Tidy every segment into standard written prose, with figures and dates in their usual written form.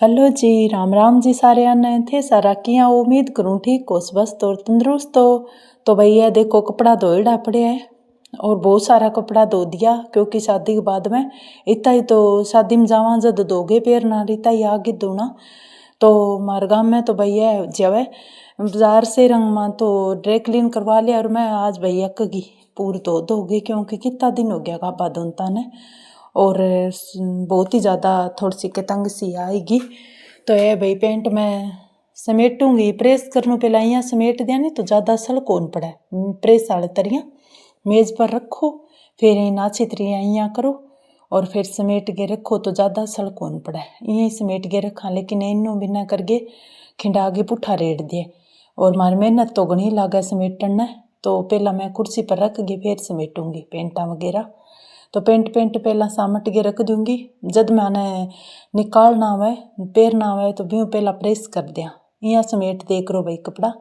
Hello जी, राम राम जी सारे ने थे सारा किया उम्मीद करूँ ठीक हो स्वस्थ और तंदुरुस्त हो। तो भैया देखो कपड़ा धोएड़ा पड़े है और बहुत सारा कपड़ा धो दिया क्योंकि शादी के बाद में इतना ही तो शादी में जावा जद धोगे पैर ना इतना ही आगे धोना। तो हमारे गाँव में तो भैया जावे बाजार से रंग में तो ड्राई क्लीन करवा लिया और मैं आज भैया कगी पूरी धो गई क्योंकि कितना दिन हो गया गाबा धोता ने और बहुत ही ज़्यादा थोड़ी सी तंग सी आएगी। तो ये भाई पेंट मैं समेटूंगी प्रेस करने पहले यहाँ समेट दिया नहीं तो ज़्यादा सड़क कौन पड़ा प्रेस वाले तरिया मेज़ पर रखो फिर इन अच्छी तरिया यहाँ करो और फिर समेट के रखो तो ज़्यादा सड़क कौन पड़ा यहीं समेट के रखा। लेकिन इन्हों बिना करके खिंडा के पुट्ठा रेट दिए और मारी मेहनत तो घनी लागे समेटन ने। तो पहला मैं कुर्सी पर रख के फिर समेटूंगी पेंटा वगैरह। तो पेंट पहला सामट के रख दूंगी जब मैंने निकालना हुआ पेरना हुआ तो भी पहला प्रेस कर दिया। यहाँ समेट दे करो भाई कपड़ा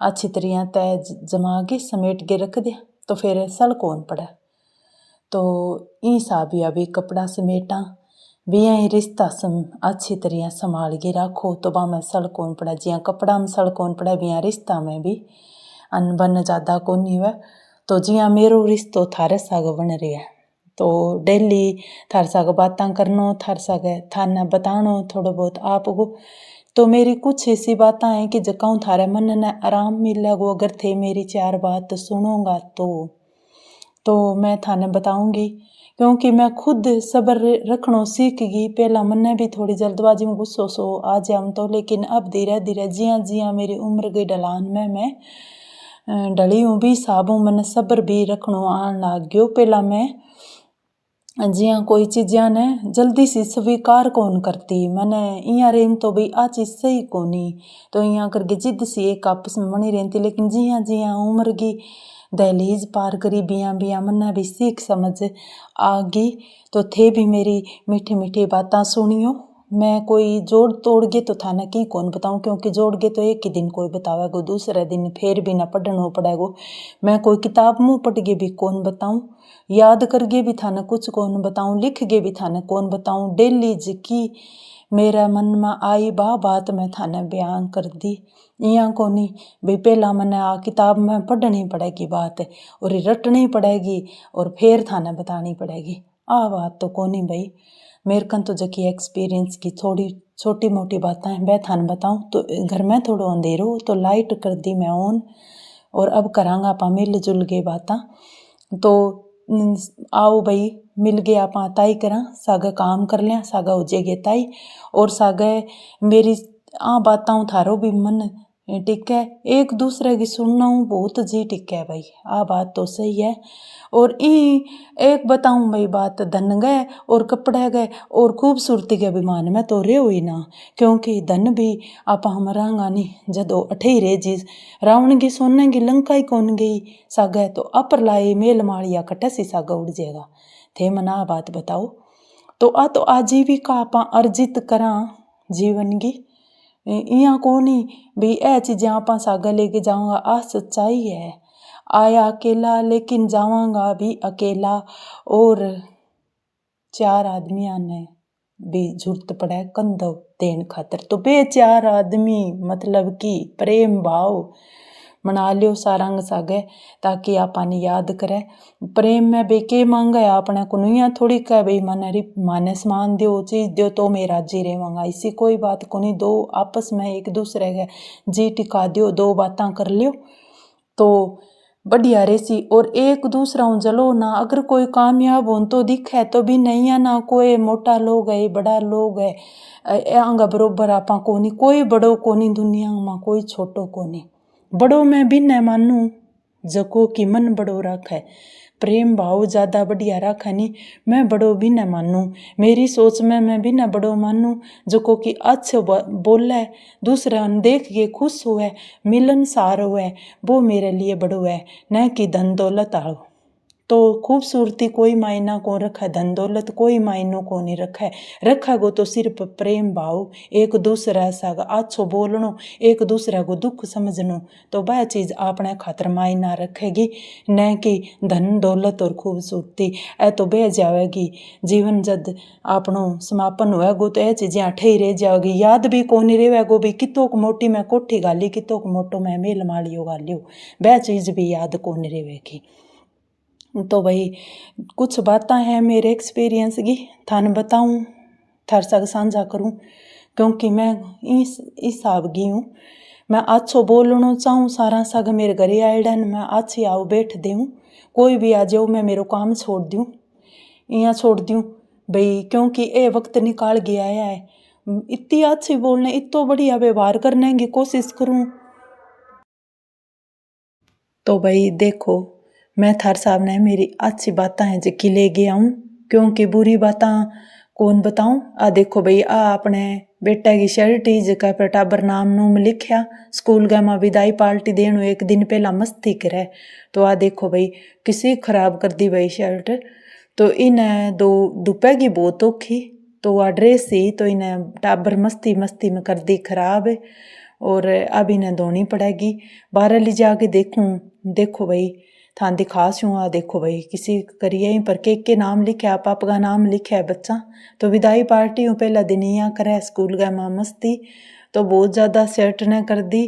अच्छी तरह तय जमा के समेट के रख दिया तो फिर सल कौन पड़ा। तो ई सा भी अभी कपड़ा समेटा भी यही रिश्ता अच्छी तरह संभाल के रखो तो वहाँ में सल कौन पड़ा। जिया कपड़ा में सल कौन पड़ा भी यहाँ रिश्ता में भी अनबन ज़्यादा कौन हुआ। तो जिया मेरो रिश्तो थारे साग बन रही है तो डेली थार साग बातें करनो थार साग थाने बतानो थोड़ा बहुत आपको। तो मेरी कुछ ऐसी बातें हैं कि जकाऊँ थारे मन ने आराम मिलेगो अगर थे मेरी चार बात सुनोगा तो मैं थाने बताऊंगी क्योंकि मैं खुद सब्र रखनो सीख गई। पहला मन भी थोड़ी जल्दबाजी में गुस्सो सो आ जाऊँ तो लेकिन अब धीरे धीरे जिया मेरी उम्र गई ढलान में मैं ढली हूँ भी साबू मन सब्र भी रखनो आन लाग गयो। पहला मैं जिया कोई चीज़ा ने जल्दी से स्वीकार कौन करती मैंने यहाँ रेन तो भाई आ चीज़ सही कोनी तो यहाँ करके जिद सी एक आपस में बनी रहती। लेकिन जिया उम्र की दहलीज पार करी बिया मन्ना भी सीख समझ आ गई। तो थे भी मेरी मीठी मीठी बातें सुनियो। मैं कोई जोड़ तोड़ गए तो थाने की कौन बताऊँ क्योंकि जोड़ गए तो एक ही दिन कोई बतावेगो दूसरे दिन फिर भी ना पढ़नो पड़ेगो। मैं कोई किताब मुँह पढ़ के भी कौन बताऊँ याद करके भी थाने कुछ कौन बताऊँ लिख के भी थाने कौन बताऊँ डेली की मेरा मन में आई बात मैं थाने बयान कर दी। यहाँ कोनी भाई पहला मैंने आ किताब में पढ़नी पड़ेगी बात और रटनी पड़ेगी और फिर थाने बतानी पड़ेगी आ बात तो कोनी भाई। मेरे कन तो जकी एक्सपीरियंस की थोड़ी छोटी मोटी बातें हैं मैं थाने बताऊँ। तो घर में थोड़ा अंधेरो तो लाइट कर दी मैं ऑन और अब करांगा आपा मिल जुल के बातें। तो आओ भाई मिल गया आप ताई करा सागा काम कर लिया सागा हो जाएगी ताई और सागा मेरी बाताऊँ थारो भी मन टिक है एक दूसरे की सुनना हूँ बहुत जी टिक है भाई आ बात तो सही है। और एक बताऊँ भाई बात धन गए और कपड़े गए और खूबसूरती के अभिमान में तो रे हुई ना क्योंकि धन भी आप हमारा गानी जदो अठे ही रे जी रावण की सोने की लंका ही कौन गई सागा तो अपर लाई मेल माड़िया कटे सी सागा उड़ जाएगा थे मना बात बताओ। तो आजीविका आप अर्जित करा जीवन की यहाँ कोनी भी ए चीज़ें आप सागा लेके जाऊँगा आ सच्चाई है आया अकेला लेकिन जावांगा भी अकेला और चार आदमियां ने भी जरूरत पड़े कंधो देन खातर। तो बे चार आदमी मतलब कि प्रेम भाव मना लियो सारंग सागे ताकि आपने याद करे प्रेम में बेके मांगे आपने को नहीं थोड़ी कह भाई माने सामान दो चीज़ दो तो मेरा जी रहेगा इसी कोई बात को नहीं। दो आपस में एक दूसरे के जी टिका दो दो बातें कर लियो तो बढ़िया रेसी और एक दूसरा जलो ना अगर कोई कामयाब हो तो दिखे तो भी नहीं है ना कोई मोटा लोग है बड़ा लोग है आंगा बरोबर आपा कोनी कोई बड़ो कोनी दुनिया में कोई छोटो कोनी बड़ो में भी न मानू जको कि मन बड़ो रखे प्रेम भाव ज़्यादा बढ़िया रखा नहीं मैं बड़ो भी न मानू मेरी सोच में मैं भी न बड़ो मानू जो को कि अच्छे बोले दूसरा देख के खुश हुए मिलनसार हुए वो मेरे लिए बड़ो है न कि धन दौलत आलो। तो खूबसूरती कोई मायना को रखा, धन दौलत कोई मायनो को नहीं रखा गो तो सिर्फ प्रेम भाव, एक दूसरा साग अच्छो बोलनो, एक दूसरा को दुख समझनो, तो वह चीज़ अपने खातर मायना रखेगी, न कि धन दौलत और खूबसूरती। ए तो बह जाएगी जीवन जद आपनो समापन होएगो तो यह चीज़ें अठे ही रह जाएगी, याद भी कोनी रहेगो भाई कितो को मोटी मैं कोठी गाली, कितो को मोटो मैं मेल मालियो गालियो, वह चीज़ भी याद कोनी रहेगी। तो भाई कुछ बातें हैं मेरे एक्सपीरियंस की थाने बताऊँ, थार सग साझा करूँ, क्योंकि मैं इस हिसाब की हूँ। मैं अच्छो बोलना चाहूँ, सारा सग मेरे घरे आएडन मैं अच्छी आओ बैठ दूँ, कोई भी आ जाओ मैं मेरे काम छोड़ दूँ, यहाँ छोड़ दूँ भाई, क्योंकि ये वक्त निकाल गया है, इतनी अच्छी बोलने इतो बढ़िया व्यवहार करने की कोशिश करूँ। तो भाई देखो मैं थार सामने मेरी अच्छी बातें हैं जिक्की ले गया हूँ, क्योंकि बुरी बातें कौन बताऊँ। आ देखो भाई आ अपने बेटा की शर्ट जिका पर टाबर नाम नूम लिखा, स्कूल गए माँ विदाई पार्टी देनु एक दिन पहला मस्ती करे, तो आ देखो भाई किसी खराब कर दी भाई शर्ट, तो इन्हें दो दुपह की बहुत औखी, तो आ ड्रेस ही तो इन्हें टाबर मस्ती मस्ती में कर दी खराब, और अब इन्हें धोनी पड़ेगी। बाहर ले जाके देखो भाई थान दिखास हूँ, आ देखो भाई किसी करिए पर के नाम लिखा, पापा का नाम लिखा है बच्चा, तो विदाई पार्टी हूँ पहला दिन यहाँ करे, स्कूल गए माँ मस्ती, तो बहुत ज़्यादा शर्ट ने कर दी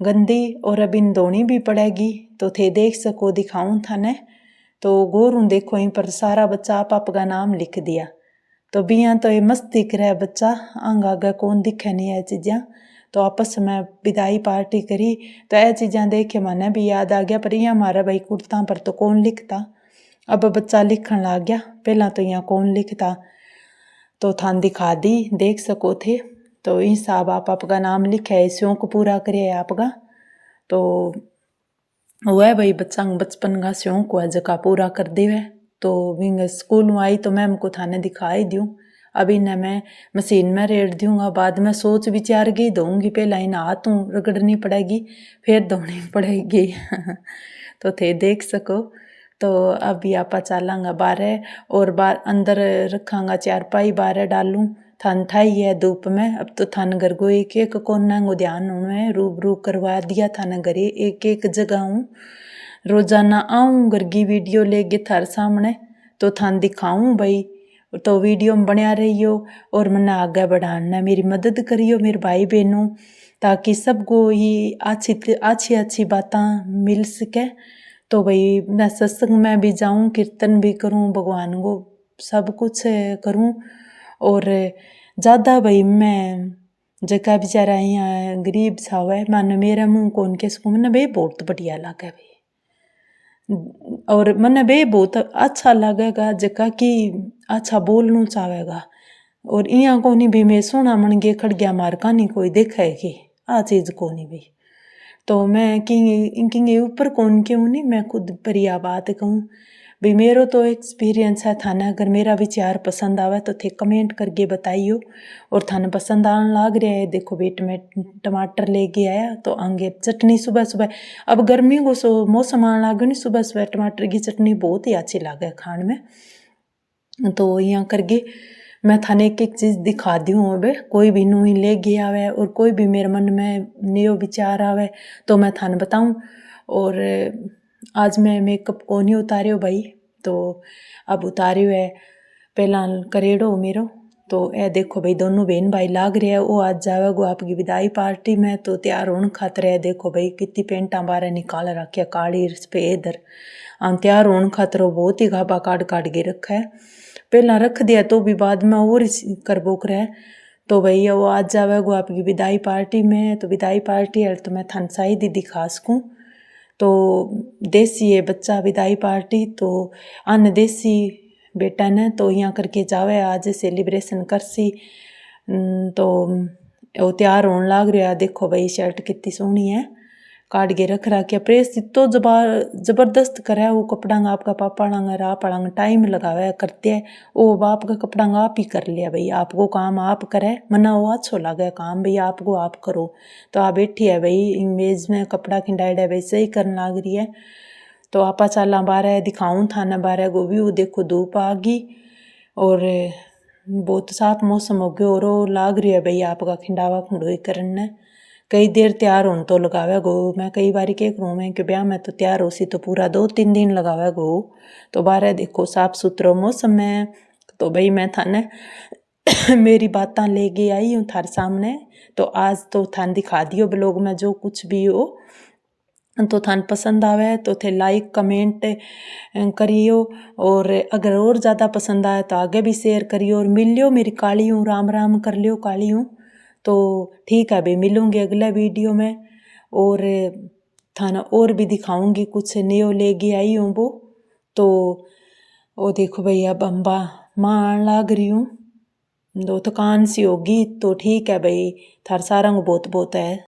गंदी, और अब इन धोनी भी पड़ेगी, तो थे देख सको दिखाऊँ थाने, तो गौर हूँ देखो यहीं पर सारा बच्चा पापा का नाम लिख दिया, तो बिया तो ये मस्ती करे बच्चा, आंग आगे कौन दिखे नहीं है चीज़ें, तो आपस में विदाई पार्टी करी, तो यह चीज़ें देख के मने भी याद आ गया, पर यहाँ हमारा भाई कुर्ता पर तो कौन लिखता, अब बच्चा लिखन लग गया, पहला तो यहाँ कौन लिखता, तो थान दिखा दी देख सको थे, तो इस हिसाब आपका नाम लिखा है, शौक पूरा करे आपका, तो वह भाई बच्चा बचपन का शौक हुआ जका पूरा कर देवे, तो विंग स्कूल में आई तो मैम को थाने दिखाई दूँ, अब इन्हें मैं मशीन में रेड़ दूँगा, बाद में सोच विचार के धोऊँगी, पहला इन हाथों रगड़नी पड़ेगी फिर धोनी पड़ेगी तो थे देख सको, तो अभी आप चलांगा बारह, और अंदर रखांगा चारपाई बारह डालूँ, थान ठाई है धूप में, अब तो थान घर को एक एक कोना को ध्यान होना है, रूबरू करवा दिया थाने घरे एक एक जगह हूँ, रोजाना आऊँ घर की वीडियो लेके थार सामने, तो थान दिखाऊँ भाई, तो वीडियो में बनया रहियो, और मना आगे बढ़ाना मेरी मदद करियो मेरे भाई बहनों, ताकि सबको ही अच्छी अच्छी बातें मिल सके। तो भाई मैं सत्संग में भी जाऊँ, कीर्तन भी करूँ, भगवान को सब कुछ करूँ, और ज़्यादा भाई मैं जका बेचारा यहाँ गरीब सा हुआ मानो मेरा मुँह कौन के सकूँ, मैंने भाई बहुत बढ़िया लगा भाई, और मैंने भाई बहुत अच्छा लगेगा जका कि अच्छा बोलना चाहेगा, और यहाँ को नहीं भी मैं सोना मन गए खड़ गया मार का नहीं कोई देखा है कि आ चीज़ को नहीं भी, तो मैं किंग ऊपर कौन क्यों नहीं, मैं खुद पर यह बात कहूँ भाई, मेरा तो एक्सपीरियंस है, थाने अगर मेरा विचार पसंद आवे तो थे कमेंट करके बताइयो, और थाने पसंद आने लग रहा है देखो बेट में टमाटर लेके आया, तो आगे चटनी सुबह सुबह, अब गर्मी को मौसम आने लगे नहीं, सुबह सुबह टमाटर की चटनी बहुत ही अच्छी लगे खाने में, तो यहाँ करके मैं थाने एक एक चीज़ दिखा दी हूँ, अब कोई भी नूही ले गया आवे, और कोई भी मेरे मन में नयो विचार आवे तो मैं थाने बताऊँ। और आज मैं मेकअप को नहीं उतारियो भाई, तो अब उतारियो है पहला करेड़ो मेरो, तो ए देखो भाई दोनों बहन भाई लाग रहे हैं, वो आज जावेगो आपकी विदाई पार्टी में, तो तैयार होने खातर है देखो भाई कितनी पेंटा बारे निकाल रखी है काली सफेद, हम तैयार होने खातर बहुत ही घाबा काट के रखा है, पहला रख दिया तो भी बाद में और करबो करे, तो भैया वो आज जावेगो आपकी विदाई पार्टी में, तो विदाई पार्टी है तो मैं थान शायद ही दिखा सकूँ, तो देसी है बच्चा विदाई पार्टी, तो अन्य देसी बेटा ने तो यहाँ करके जावे आज सेलिब्रेशन करसी, तो वो तैयार होने लग रहा, देखो भाई शर्ट कितनी सोहनी है, काट के रख रहा, प्रेस इतो जबरदस्त करे वो कपड़ा आपका पापा आप टाइम लगावे करते है, वो बाप का कपड़ा आप ही कर लिया भाई, आपको काम आप करे, मना वो अच्छो लगे काम भाई आपको आप करो, तो आप बैठी है भाई इमेज में कपड़ा खिंडाइड है वैसे ही करने लग रही है, तो आपा चाला बारे दिखाऊं थाने बारे को व्यू। देखो धूप आ गई और बहुत साफ मौसम हो गयो और लाग रही है भाई आपका खिंडावा खुंडोई करने। कई देर तैयार होने तो लगावे गो। मैं कई बार के करूँ मैं कि ब्याह में तो तैयार होसी तो पूरा 2-3 दिन लगावे गो। तो बारे देखो साफ सुथरा मौसम है। तो भाई मैं थाने मेरी बातां लेके आई हूँ थारे सामने। तो आज तो थान दिखा दियो ब्लॉग में जो कुछ भी हो। तो थान पसंद आवे तो थे लाइक कमेंट करियो और अगर और ज़्यादा पसंद आए तो आगे भी शेयर करियो और मिल लियो मेरी काली हूँ। राम राम कर लियो काली हूँ। तो ठीक है भाई मिलूंगी अगले वीडियो में और थाना और भी दिखाऊंगी कुछ नयो लेके आई हूँ वो। तो वो देखो भाई अब अम्बा माँ आने लाग रही हूँ। दो थकान सी होगी तो ठीक है भाई थार सारा को बहुत बहुत है।